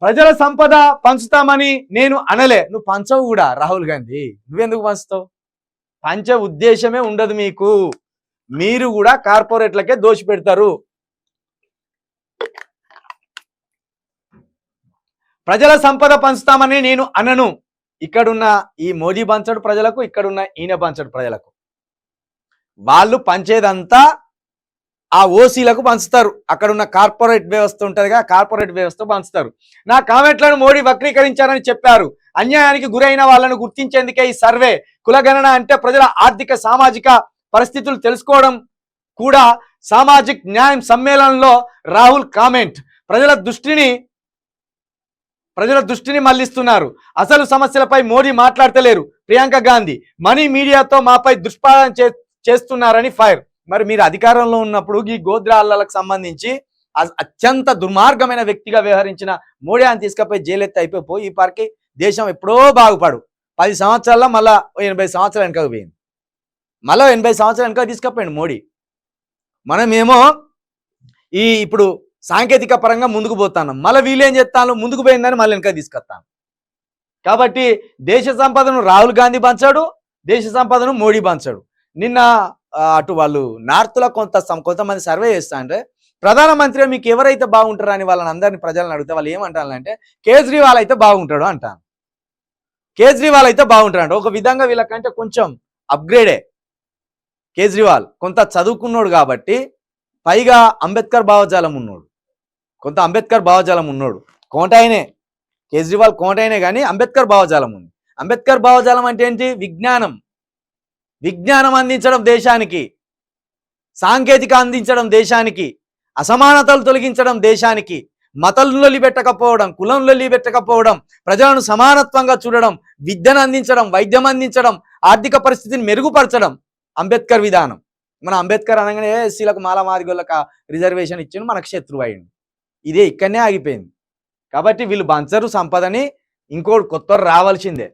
ప్రజల సంపద పంచుతామని నేను అనలే. నువ్వు పంచవు కూడా రాహుల్ గాంధీ. నువ్వెందుకు పంచుతావు? పంచే ఉద్దేశమే ఉండదు మీకు. మీరు కూడా కార్పొరేట్లకే దోషి పెడతారు. ప్రజల సంపద పంచుతామని నేను అనను. ఇక్కడున్న ఈ మోదీ పంచడు ప్రజలకు, ఇక్కడున్న ఈయన పంచడు ప్రజలకు. వాళ్ళు పంచేదంతా ఆ ఓసీలకు పంచుతారు. అక్కడున్న కార్పొరేట్ వ్యవస్థ ఉంటుందిగా, కార్పొరేట్ వ్యవస్థ పంచుతారు. నా కామెంట్లను మోడీ వక్రీకరించారని చెప్పారు. అన్యాయానికి గురైన వాళ్ళను గుర్తించేందుకే ఈ సర్వే. కులగణన అంటే ప్రజల ఆర్థిక సామాజిక పరిస్థితులు తెలుసుకోవడం కూడా. సామాజిక న్యాయం సమ్మేళనంలో రాహుల్ కామెంట్. ప్రజల దృష్టిని మళ్లిస్తున్నారు. అసలు సమస్యలపై మోడీ మాట్లాడతలేరు. ప్రియాంక గాంధీ మనీ మీడియాతో మాపై దుష్పాదన చేస్తున్నారని ఫైర్. మరి మీరు అధికారంలో ఉన్నప్పుడు ఈ గోద్రా అల్లలకు సంబంధించి అత్యంత దుర్మార్గమైన వ్యక్తిగా వ్యవహరించిన మోడీ అని తీసుకపోయి జైలెత్తి అయిపోయి ఈ పార్టీ దేశం ఎప్పుడో బాగుపడు. 10 సంవత్సరాల్లో మళ్ళా 80 సంవత్సరాలు వెనక పోయింది. మళ్ళీ 80 సంవత్సరాలు వెనక తీసుకపోయింది మోడీ. మనమేమో ఇప్పుడు సాంకేతిక పరంగా ముందుకు పోతాను, మళ్ళీ వీళ్ళేం చేస్తాను, ముందుకు పోయిందని మళ్ళీ వెనక తీసుకొస్తాను. కాబట్టి దేశ సంపదను రాహుల్ గాంధీ పంచాడు, దేశ సంపదను మోడీ పంచాడు. నిన్న అటు వాళ్ళు నార్త్లో కొంతమంది సర్వే చేస్తా అంటే ప్రధానమంత్రి మీకు ఎవరైతే బాగుంటారో అని వాళ్ళని అందరినీ ప్రజలను అడిగితే వాళ్ళు ఏమంటారంటే కేజ్రీవాల్ అయితే బాగుంటాడు అంటాను. కేజ్రీవాల్ అయితే బాగుంటాడు. ఒక విధంగా వీళ్ళకంటే కొంచెం అప్గ్రేడే కేజ్రీవాల్. కొంత చదువుకున్నాడు కాబట్టి, పైగా అంబేద్కర్ భావజాలం ఉన్నాడు, కొంత అంబేద్కర్ భావజాలం ఉన్నాడు. కోటైనే కేజ్రీవాల్ కోటైనే కానీ అంబేద్కర్ భావజాలం ఉంది. అంబేద్కర్ భావజాలం అంటే ఏంటి? విజ్ఞానం అందించడం దేశానికి, సాంకేతిక అందించడం దేశానికి, అసమానతలు తొలగించడం దేశానికి, మతం లొల్లిపెట్టకపోవడం, కులం లొల్లిపెట్టకపోవడం, ప్రజలను సమానత్వంగా చూడడం, విద్యను అందించడం, వైద్యం అందించడం, ఆర్థిక పరిస్థితిని మెరుగుపరచడం అంబేద్కర్ విధానం. మన అంబేద్కర్ అనగానే ఎస్సీలకు మాల మాదిగోళ్ళకు రిజర్వేషన్ ఇచ్చిండు, మనకు శత్రువు అయ్యిండు. ఇదే ఇక్కడనే ఆగిపోయింది. కాబట్టి వీళ్ళు పంచరు సంపదని, ఇంకోటి కొత్త రావాల్సిందే.